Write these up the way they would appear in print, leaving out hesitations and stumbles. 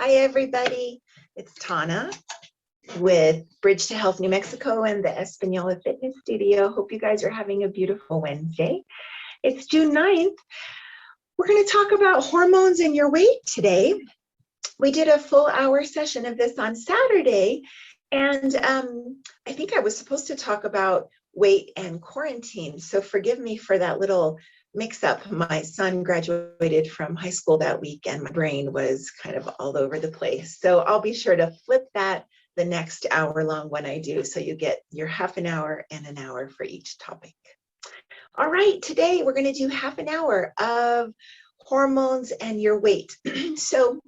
Hi, everybody. It's Tana with Bridge to Health New Mexico and the Espanola Fitness Studio. Hope you guys are having a beautiful Wednesday. It's June 9th. We're going to talk about hormones in your weight today. We did a full hour session of this on Saturday, and I think I was supposed to talk about weight and quarantine. So forgive me for that little mix up. My son graduated from high school that week and my brain was kind of all over the place. So I'll be sure to flip that the next hour long when I do. So you get your half an hour and an hour for each topic. All right, today we're going to do half an hour of hormones and your weight. So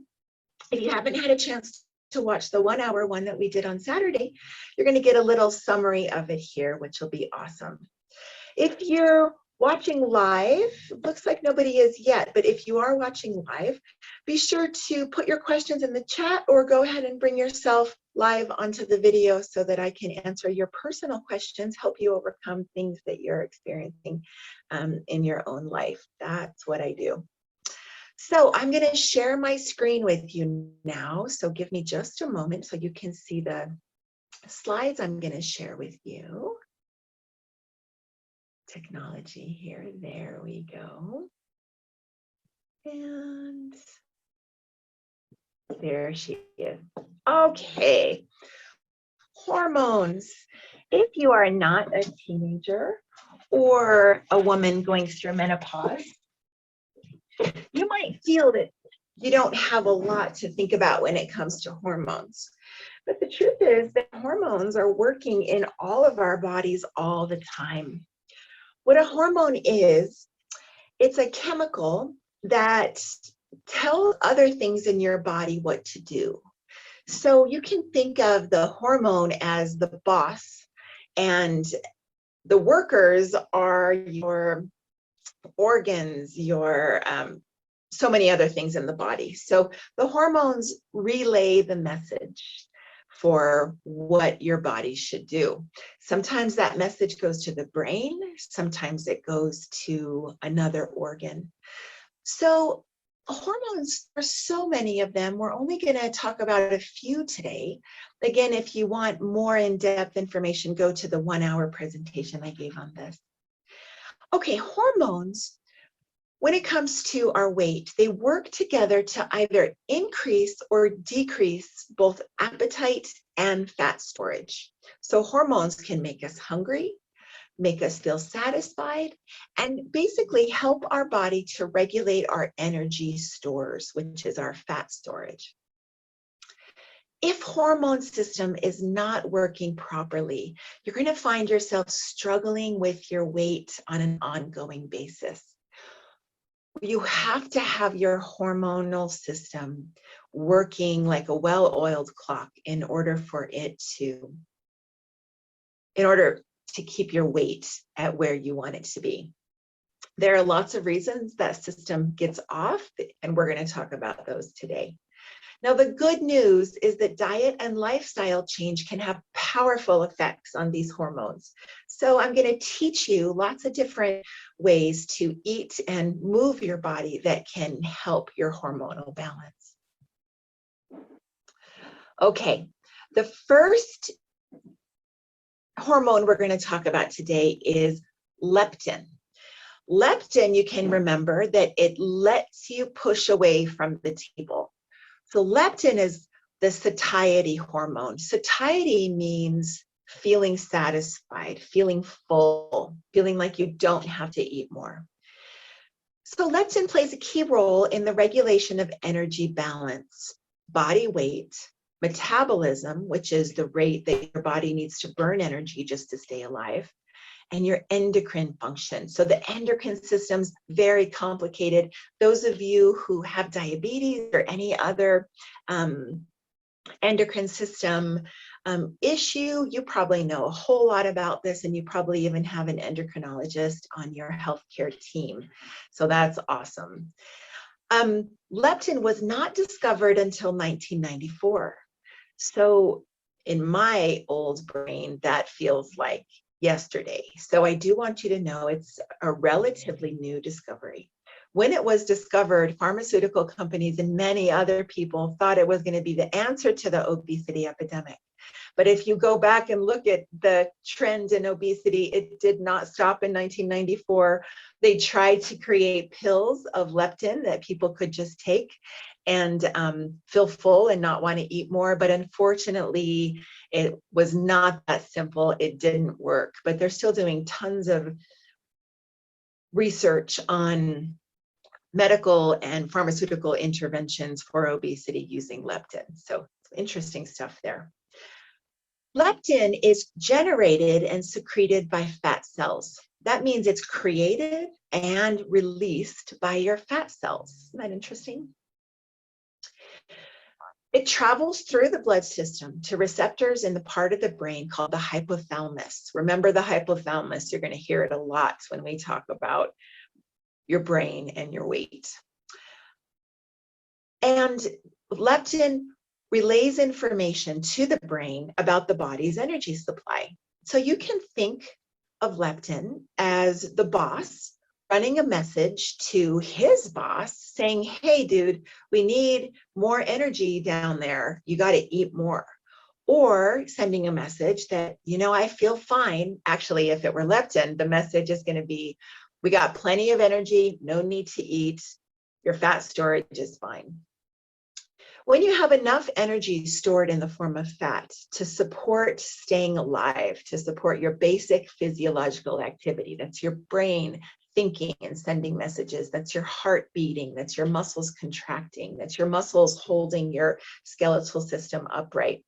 if you haven't had a chance to watch the 1 hour one that we did on Saturday, you're going to get a little summary of it here, which will be awesome. If you're watching live, looks like nobody is yet, but if you are watching live, be sure to put your questions in the chat or go ahead and bring yourself live onto the video so that I can answer your personal questions, help you overcome things that you're experiencing in your own life. That's what I do. So I'm going to share my screen with you now. So give me just a moment so you can see the slides I'm going to share with you. Technology here, there we go. And there she is. Okay, hormones. If you are not a teenager or a woman going through menopause, you might feel that you don't have a lot to think about when it comes to hormones. But the truth is that hormones are working in all of our bodies all the time. What a hormone is, it's a chemical that tells other things in your body what to do. So you can think of the hormone as the boss, and the workers are your organs, your so many other things in the body. So the hormones relay the message for what your body should do. Sometimes that message goes to the brain, sometimes it goes to another organ. So hormones, are so many of them. We're only going to talk about a few today. Again, if you want more in-depth information, go to the 1 hour presentation I gave on this. Okay, hormones, when it comes to our weight, they work together to either increase or decrease both appetite and fat storage. So hormones can make us hungry, make us feel satisfied, and basically help our body to regulate our energy stores, which is our fat storage. If hormone system is not working properly, you're going to find yourself struggling with your weight on an ongoing basis. You have to have your hormonal system working like a well-oiled clock in order to keep your weight at where you want it to be. There are lots of reasons that system gets off, and we're going to talk about those today. Now, the good news is that diet and lifestyle change can have powerful effects on these hormones. So I'm going to teach you lots of different ways to eat and move your body that can help your hormonal balance. Okay, the first hormone we're going to talk about today is leptin. Leptin, you can remember that it lets you push away from the table. So leptin is the satiety hormone. Satiety means feeling satisfied, feeling full, feeling like you don't have to eat more. So leptin plays a key role in the regulation of energy balance, body weight, metabolism, which is the rate that your body needs to burn energy just to stay alive, and your endocrine function. So the endocrine system's very complicated. Those of you who have diabetes or any other endocrine system issue, you probably know a whole lot about this, and you probably even have an endocrinologist on your healthcare team. So that's awesome. Leptin was not discovered until 1994. So in my old brain, that feels like yesterday. So I do want you to know it's a relatively new discovery. When it was discovered, pharmaceutical companies and many other people thought it was going to be the answer to the obesity epidemic. But if you go back and look at the trend in obesity, it did not stop in 1994. They tried to create pills of leptin that people could just take and feel full and not want to eat more. But unfortunately, it was not that simple. It didn't work. But they're still doing tons of research on medical and pharmaceutical interventions for obesity using leptin. So interesting stuff there. Leptin is generated and secreted by fat cells. That means it's created and released by your fat cells. Isn't that interesting? It travels through the blood system to receptors in the part of the brain called the hypothalamus. Remember the hypothalamus, you're going to hear it a lot when we talk about your brain and your weight. And leptin relays information to the brain about the body's energy supply. So you can think of leptin as the boss running a message to his boss saying, hey, dude, we need more energy down there. You got to eat more. Or sending a message that, you know, I feel fine. Actually, if it were leptin, the message is going to be, we got plenty of energy, no need to eat. Your fat storage is fine. When you have enough energy stored in the form of fat to support staying alive, to support your basic physiological activity, that's your brain thinking and sending messages, that's your heart beating, that's your muscles contracting, that's your muscles holding your skeletal system upright.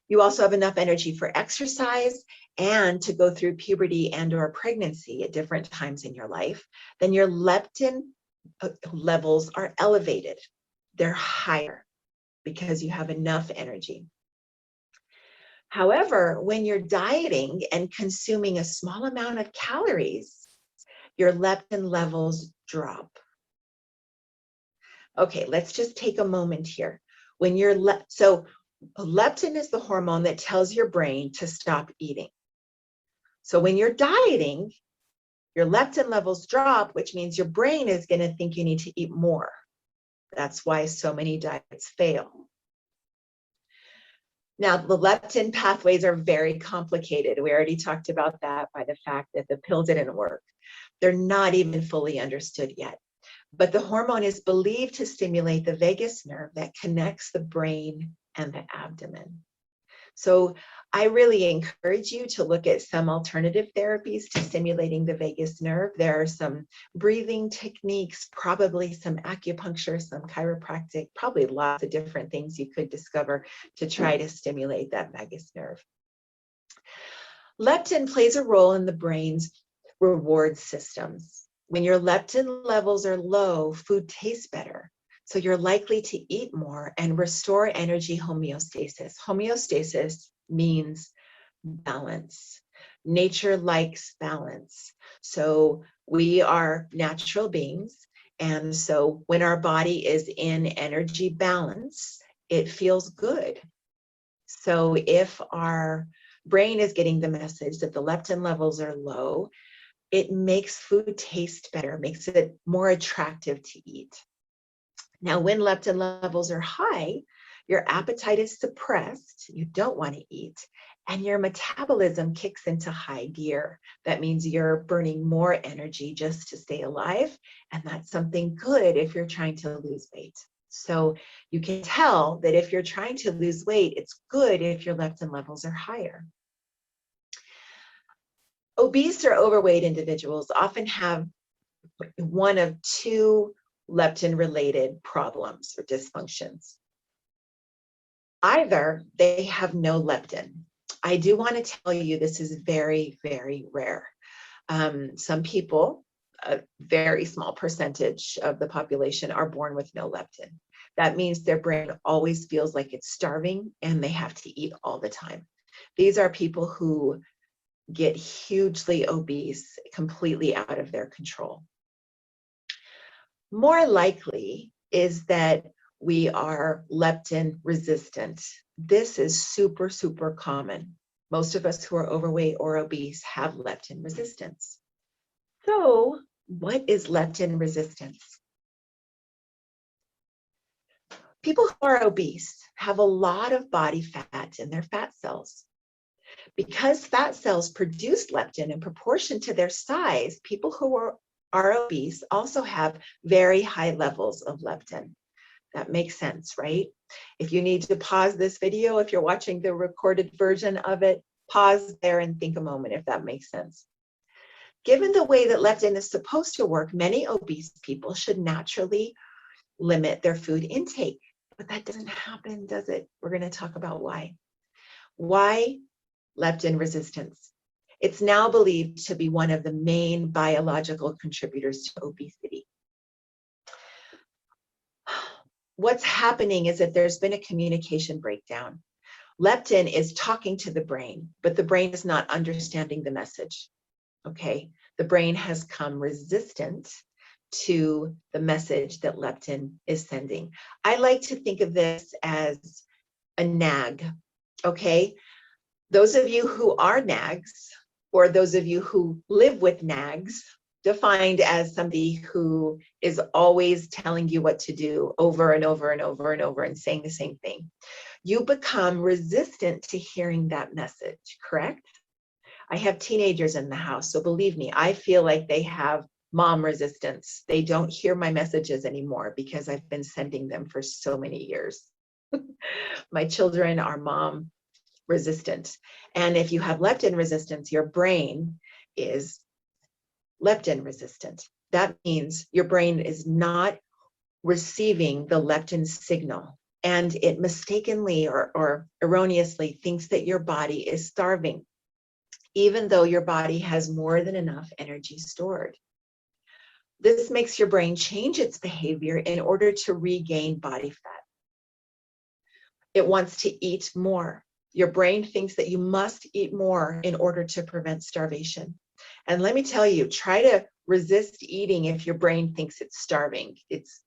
You also have enough energy for exercise and to go through puberty and or pregnancy at different times in your life, then your leptin levels are elevated. They're higher because you have enough energy. However, when you're dieting and consuming a small amount of calories, your leptin levels drop. Okay, let's just take a moment here. When you're so leptin is the hormone that tells your brain to stop eating. So when you're dieting, your leptin levels drop, which means your brain is going to think you need to eat more. That's why so many diets fail. Now, the leptin pathways are very complicated. We already talked about that by the fact that the pill didn't work. They're not even fully understood yet. But the hormone is believed to stimulate the vagus nerve that connects the brain and the abdomen. So I really encourage you to look at some alternative therapies to stimulating the vagus nerve. There are some breathing techniques, probably some acupuncture, some chiropractic, probably lots of different things you could discover to try to stimulate that vagus nerve. Leptin plays a role in the brain's reward systems. When your leptin levels are low, food tastes better. So you're likely to eat more and restore energy homeostasis. Homeostasis means balance. Nature likes balance. So we are natural beings. And so when our body is in energy balance, it feels good. So if our brain is getting the message that the leptin levels are low, it makes food taste better, makes it more attractive to eat. Now, when leptin levels are high, your appetite is suppressed, you don't want to eat, and your metabolism kicks into high gear. That means you're burning more energy just to stay alive, and that's something good if you're trying to lose weight. So you can tell that if you're trying to lose weight, it's good if your leptin levels are higher. Obese or overweight individuals often have one of two leptin-related problems or dysfunctions. Either they have no leptin. I do want to tell you this is very, very rare. Some people, a very small percentage of the population, are born with no leptin. That means their brain always feels like it's starving and they have to eat all the time. These are people who get hugely obese, completely out of their control. More likely is that we are leptin resistant. This is super, super common. Most of us who are overweight or obese have leptin resistance. So What is leptin resistance? People who are obese have a lot of body fat in their fat cells. Because fat cells produce leptin in proportion to their size, people who are obese also have very high levels of leptin. That makes sense, right? If you need to pause this video, if you're watching the recorded version of it, pause there and think a moment if that makes sense. Given the way that leptin is supposed to work, many obese people should naturally limit their food intake. But that doesn't happen, does it? We're going to talk about why. Why leptin resistance? It's now believed to be one of the main biological contributors to obesity. What's happening is that there's been a communication breakdown. Leptin is talking to the brain, but the brain is not understanding the message. Okay, the brain has come resistant to the message that leptin is sending. I like to think of this as a nag. Okay, those of you who are nags, or those of you who live with nags, defined as somebody who is always telling you what to do over and over and over and over and saying the same thing. You become resistant to hearing that message, correct? I have teenagers in the house, so believe me, I feel like they have mom resistance. They don't hear my messages anymore because I've been sending them for so many years. My children are mom resistant. And if you have leptin resistance, your brain is leptin resistant. That means your brain is not receiving the leptin signal, and it mistakenly or erroneously thinks that your body is starving, even though your body has more than enough energy stored. This makes your brain change its behavior in order to regain body fat. It wants to eat more. Your brain thinks that you must eat more in order to prevent starvation. And let me tell you, try to resist eating if your brain thinks it's starving. It's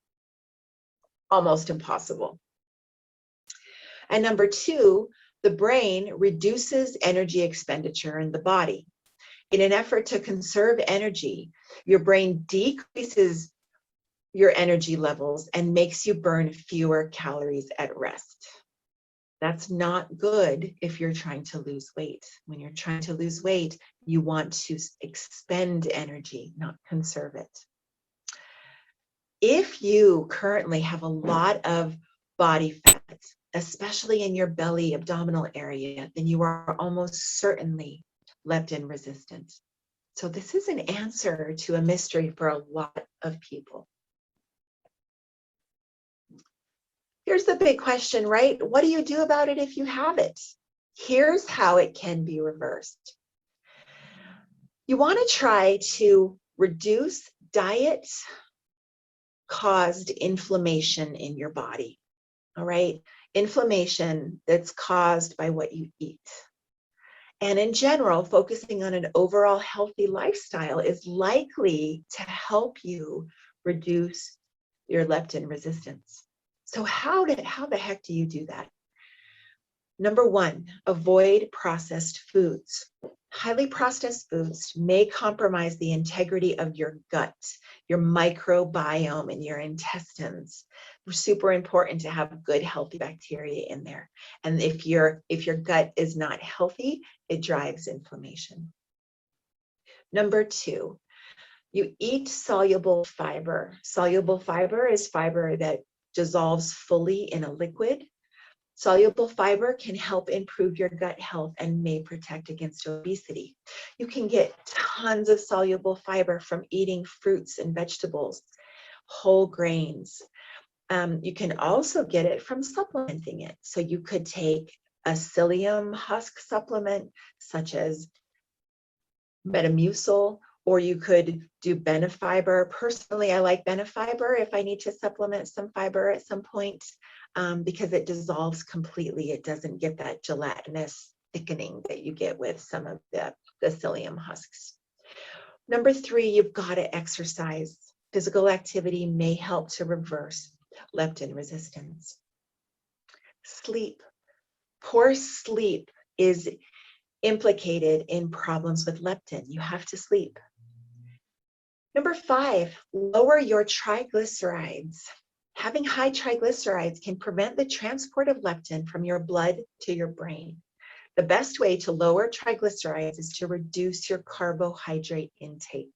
almost impossible. And number two, the brain reduces energy expenditure in the body. In an effort to conserve energy, your brain decreases your energy levels and makes you burn fewer calories at rest. That's not good if you're trying to lose weight. When you're trying to lose weight, you want to expend energy, not conserve it. If you currently have a lot of body fat, especially in your belly, abdominal area, then you are almost certainly leptin resistant. So this is an answer to a mystery for a lot of people. Here's the big question, right? What do you do about it if you have it? Here's how it can be reversed. You want to try to reduce diet-caused inflammation in your body, all right? Inflammation that's caused by what you eat. And in general, focusing on an overall healthy lifestyle is likely to help you reduce your leptin resistance. So how the heck do you do that? Number one, avoid processed foods. Highly processed foods may compromise the integrity of your gut, your microbiome, and your intestines. It's super important to have good, healthy bacteria in there. And if your gut is not healthy, it drives inflammation. Number two, you eat soluble fiber. Soluble fiber is fiber that dissolves fully in a liquid. Soluble fiber can help improve your gut health and may protect against obesity. You can get tons of soluble fiber from eating fruits and vegetables, whole grains. You can also get it from supplementing it. So you could take a psyllium husk supplement, such as Metamucil, or you could do Benefiber. Personally, I like Benefiber if I need to supplement some fiber at some point, because it dissolves completely. It doesn't get that gelatinous thickening that you get with some of the psyllium husks. Number three, you've got to exercise. Physical activity may help to reverse leptin resistance. Sleep. Poor sleep is implicated in problems with leptin. You have to sleep. Number 5, lower your triglycerides. Having high triglycerides can prevent the transport of leptin from your blood to your brain. The best way to lower triglycerides is to reduce your carbohydrate intake.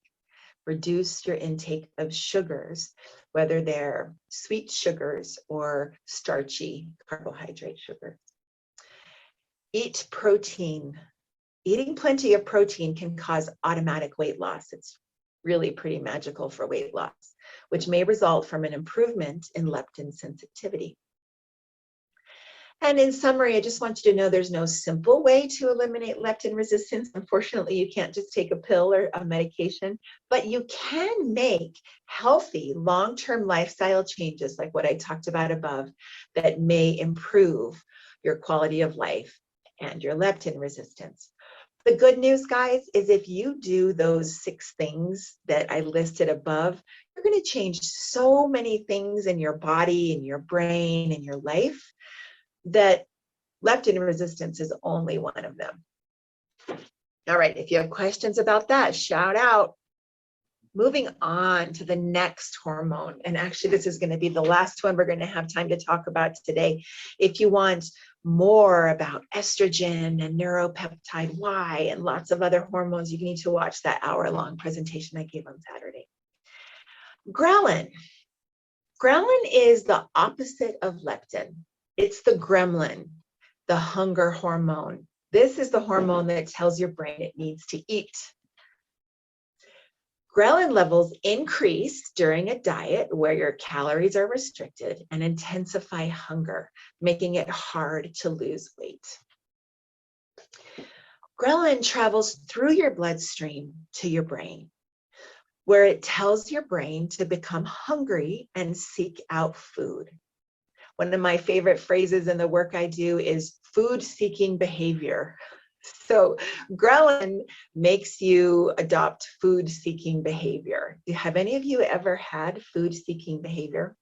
Reduce your intake of sugars, whether they're sweet sugars or starchy carbohydrate sugars. Eat protein. Eating plenty of protein can cause automatic weight loss. It's really pretty magical for weight loss, which may result from an improvement in leptin sensitivity. And in summary, I just want you to know there's no simple way to eliminate leptin resistance. Unfortunately, you can't just take a pill or a medication, but you can make healthy long-term lifestyle changes like what I talked about above that may improve your quality of life and your leptin resistance. The good news, guys, is if you do those 6 things that I listed above, you're going to change so many things in your body, in your brain, in your life, that leptin resistance is only one of them. All right, if you have questions about that, shout out. Moving on to the next hormone, and actually this is going to be the last one we're going to have time to talk about today. If you want more about estrogen and neuropeptide Y and lots of other hormones, you need to watch that hour-long presentation I gave on Saturday. Ghrelin. Ghrelin is the opposite of leptin. It's the gremlin, the hunger hormone. This is the hormone that tells your brain it needs to eat. Ghrelin levels increase during a diet where your calories are restricted and intensify hunger, making it hard to lose weight. Ghrelin travels through your bloodstream to your brain, where it tells your brain to become hungry and seek out food. One of my favorite phrases in the work I do is food-seeking behavior. So Ghrelin makes you adopt food-seeking behavior. Have any of you ever had food-seeking behavior?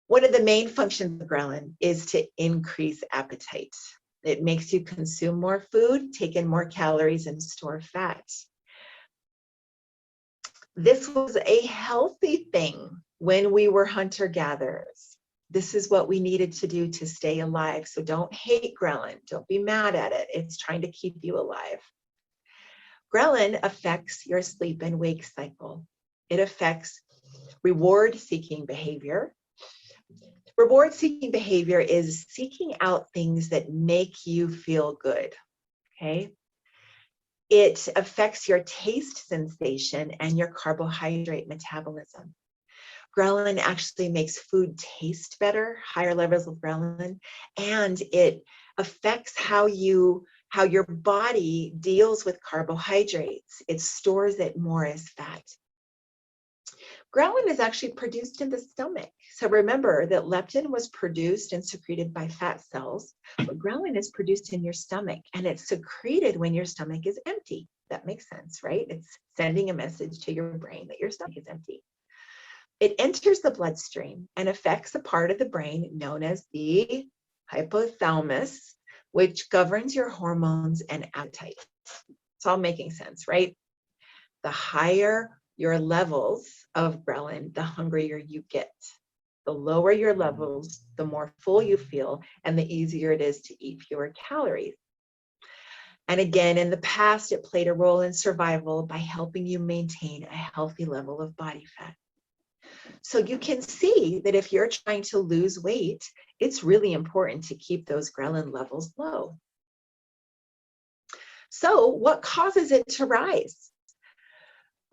One of the main functions of Ghrelin is to increase appetite. It makes you consume more food, take in more calories, and store fat. This was a healthy thing when we were hunter-gatherers. This is what we needed to do to stay alive. So don't hate Ghrelin. Don't be mad at it. It's trying to keep you alive. Ghrelin affects your sleep and wake cycle. It affects reward-seeking behavior. Reward-seeking behavior is seeking out things that make you feel good, okay? It affects your taste sensation and your carbohydrate metabolism. Ghrelin actually makes food taste better, higher levels of ghrelin, and it affects how your body deals with carbohydrates. It stores it more as fat. Ghrelin is actually produced in the stomach. So remember that leptin was produced and secreted by fat cells, but ghrelin is produced in your stomach, and it's secreted when your stomach is empty. That makes sense, right? It's sending a message to your brain that your stomach is empty. It enters the bloodstream and affects a part of the brain known as the hypothalamus, which governs your hormones and appetite. It's all making sense, right? The higher your levels of ghrelin, the hungrier you get. The lower your levels, the more full you feel, and the easier it is to eat fewer calories. And again, in the past, it played a role in survival by helping you maintain a healthy level of body fat. So you can see that if you're trying to lose weight, it's really important to keep those ghrelin levels low. So what causes it to rise?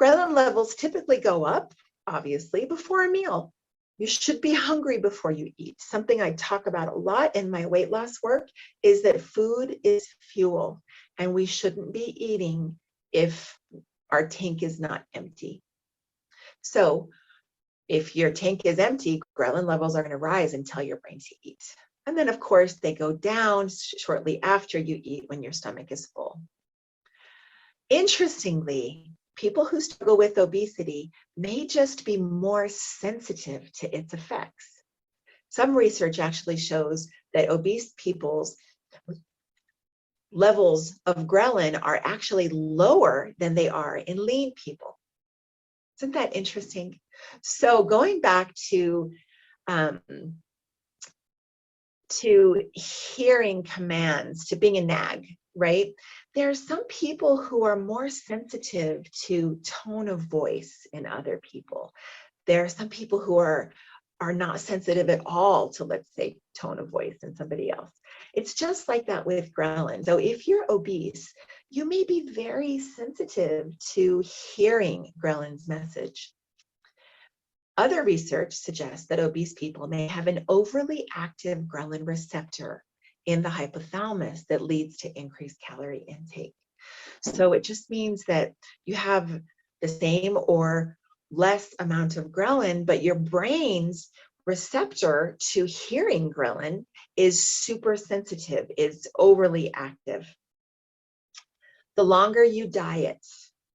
Ghrelin levels typically go up, obviously, before a meal. You should be hungry before you eat. Something I talk about a lot in my weight loss work is that food is fuel, and we shouldn't be eating if our tank is not empty. So if your tank is empty, ghrelin levels are going to rise and tell your brain to eat. And then, of course, they go down shortly after you eat when your stomach is full. Interestingly, people who struggle with obesity may just be more sensitive to its effects. Some research actually shows that obese people's levels of ghrelin are actually lower than they are in lean people. Isn't that interesting? So going back to hearing commands, to being a nag, right? There are some people who are more sensitive to tone of voice in other people. There are some people who are not sensitive at all to, let's say, tone of voice in somebody else. It's just like that with ghrelin. So if you're obese, you may be very sensitive to hearing ghrelin's message. Other research suggests that obese people may have an overly active ghrelin receptor in the hypothalamus that leads to increased calorie intake. So it just means that you have the same or less amount of ghrelin, but your brain's receptor to hearing ghrelin is super sensitive, is overly active. The longer you diet,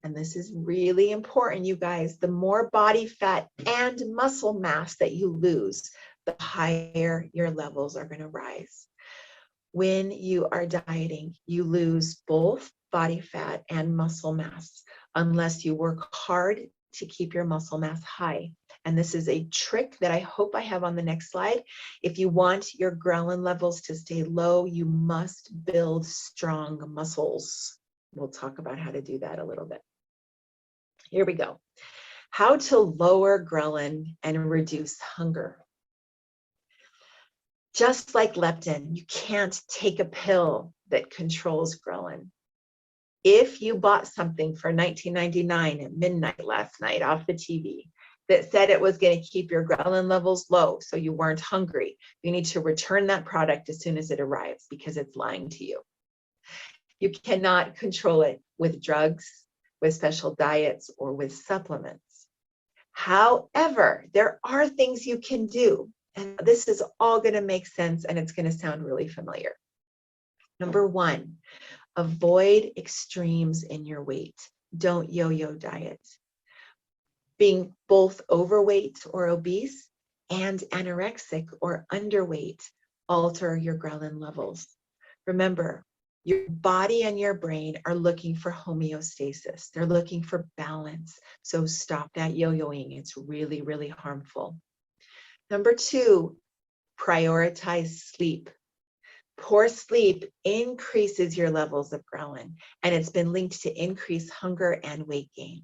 and this is really important, you guys, the more body fat and muscle mass that you lose, the higher your levels are going to rise. When you are dieting, you lose both body fat and muscle mass unless you work hard to keep your muscle mass high. And this is a trick that I hope I have on the next slide. If you want your ghrelin levels to stay low, you must build strong muscles. We'll talk about how to do that a little bit. Here we go. How to lower ghrelin and reduce hunger. Just like leptin, you can't take a pill that controls ghrelin. If you bought something for $19.99 at midnight last night off the TV that said it was going to keep your ghrelin levels low so you weren't hungry, you need to return that product as soon as it arrives because it's lying to you. You cannot control it with drugs, with special diets, or with supplements. However, there are things you can do, and this is all going to make sense and it's going to sound really familiar. Number one, avoid extremes in your weight. Don't yo-yo diet. Being both overweight or obese and anorexic or underweight alter your ghrelin levels. Remember, your body and your brain are looking for homeostasis. They're looking for balance. So stop that yo-yoing. It's really, really harmful. Number two, prioritize sleep. Poor sleep increases your levels of ghrelin, and it's been linked to increased hunger and weight gain.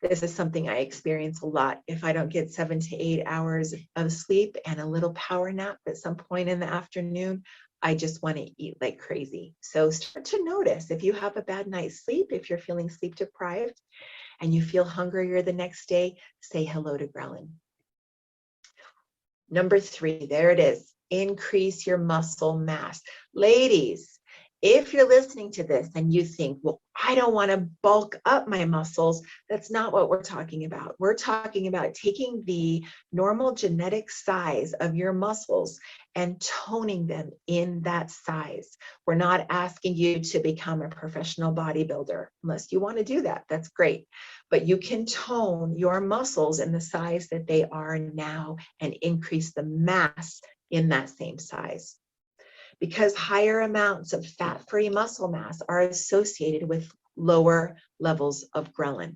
This is something I experience a lot. If I don't get 7 to 8 hours of sleep and a little power nap at some point in the afternoon, I just want to eat like crazy. So start to notice if you have a bad night's sleep, if you're feeling sleep deprived and you feel hungrier the next day, say hello to ghrelin. Number three, there it is. Increase your muscle mass. Ladies, if you're listening to this and you think, well, I don't want to bulk up my muscles, that's not what we're talking about. We're talking about taking the normal genetic size of your muscles and toning them in that size. We're not asking you to become a professional bodybuilder. Unless you want to do that, that's great. But you can tone your muscles in the size that they are now and increase the mass in that same size. Because higher amounts of fat-free muscle mass are associated with lower levels of ghrelin.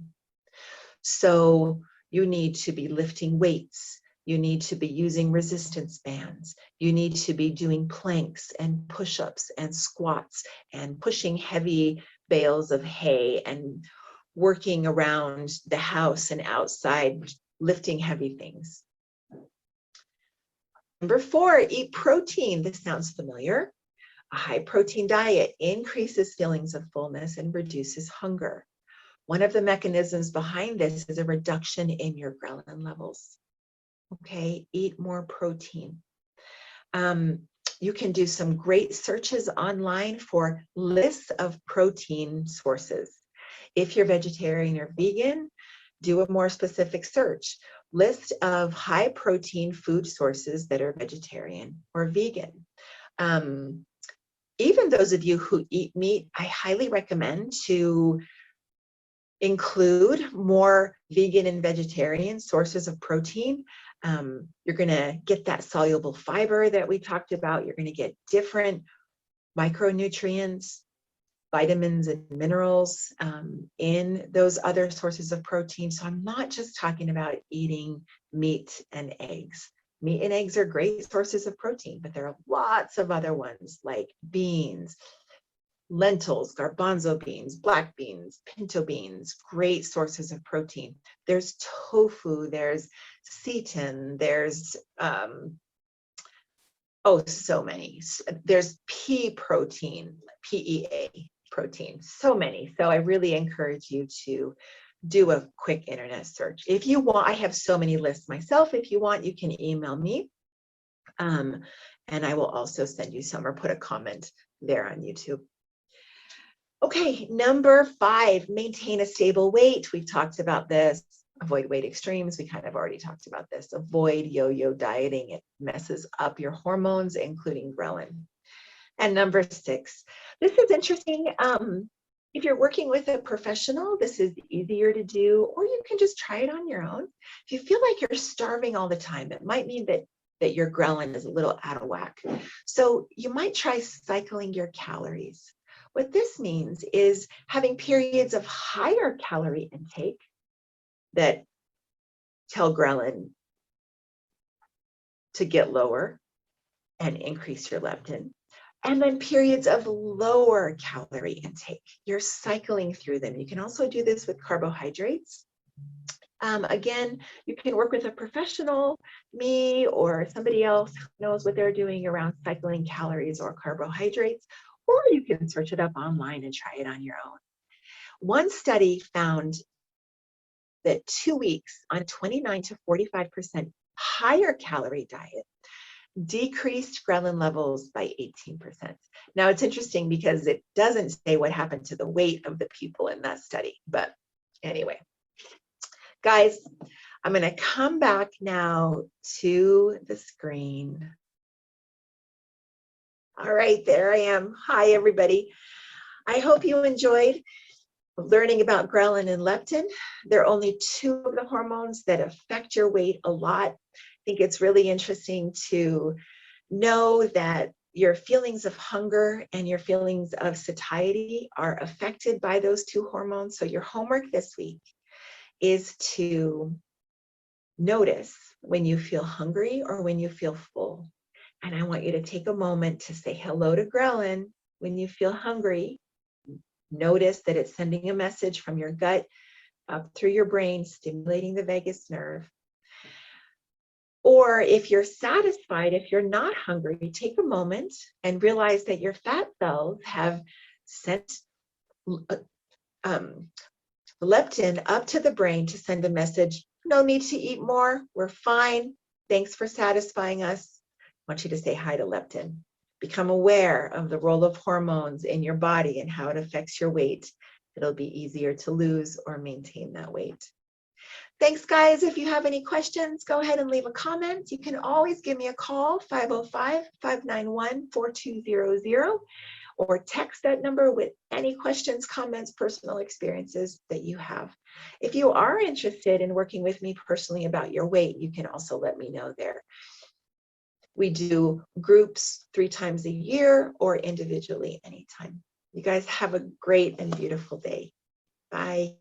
So you need to be lifting weights. You need to be using resistance bands. You need to be doing planks and push-ups and squats and pushing heavy bales of hay and working around the house and outside, lifting heavy things. Number four, eat protein. This sounds familiar. A high protein diet increases feelings of fullness and reduces hunger. One of the mechanisms behind this is a reduction in your ghrelin levels. Okay, eat more protein. You can do some great searches online for lists of protein sources. If you're vegetarian or vegan, do a more specific search. List of high protein food sources that are vegetarian or vegan. Even those of you who eat meat, I highly recommend to include more vegan and vegetarian sources of protein. You're going to get that soluble fiber that we talked about. You're going to get different micronutrients. vitamins and minerals in those other sources of protein. So I'm not just talking about eating meat and eggs. Meat and eggs are great sources of protein, but there are lots of other ones like beans, lentils, garbanzo beans, black beans, pinto beans, great sources of protein. There's tofu, there's seitan, there's, oh, so many. There's pea protein, PEA protein, so many. So I really encourage you to do a quick internet search. If you want, I have so many lists myself. If you want, you can email me. And I will also send you some or put a comment there on YouTube. Okay, number 5, maintain a stable weight. We've talked about this. Avoid weight extremes. We kind of already talked about this. Avoid yo-yo dieting. It messes up your hormones, including ghrelin. And number 6, this is interesting. If you're working with a professional, this is easier to do, or you can just try it on your own. If you feel like you're starving all the time, it might mean that your ghrelin is a little out of whack. So you might try cycling your calories. What this means is having periods of higher calorie intake that tell ghrelin to get lower and increase your leptin. And then periods of lower calorie intake. You're cycling through them. You can also do this with carbohydrates. Again, you can work with a professional, me or somebody else who knows what they're doing around cycling calories or carbohydrates, or you can search it up online and try it on your own. One study found that 2 weeks on 29 to 45% higher calorie diet decreased ghrelin levels by 18%. Now it's interesting because it doesn't say what happened to the weight of the people in that study, but anyway. Guys, I'm going to come back now to the screen. All right, there I am. Hi, everybody. I hope you enjoyed learning about ghrelin and leptin. They're only 2 of the hormones that affect your weight a lot. I think it's really interesting to know that your feelings of hunger and your feelings of satiety are affected by those 2 hormones. So your homework this week is to notice when you feel hungry or when you feel full. And I want you to take a moment to say hello to ghrelin when you feel hungry. Notice that it's sending a message from your gut up through your brain, stimulating the vagus nerve. Or if you're satisfied, if you're not hungry, take a moment and realize that your fat cells have sent leptin up to the brain to send a message, no need to eat more, we're fine, thanks for satisfying us. I want you to say hi to leptin. Become aware of the role of hormones in your body and how it affects your weight. It'll be easier to lose or maintain that weight. Thanks, guys. If you have any questions, go ahead and leave a comment. You can always give me a call, 505-591-4200, or text that number with any questions, comments, personal experiences that you have. If you are interested in working with me personally about your weight, you can also let me know there. We do groups 3 times a year or individually anytime. You guys have a great and beautiful day. Bye.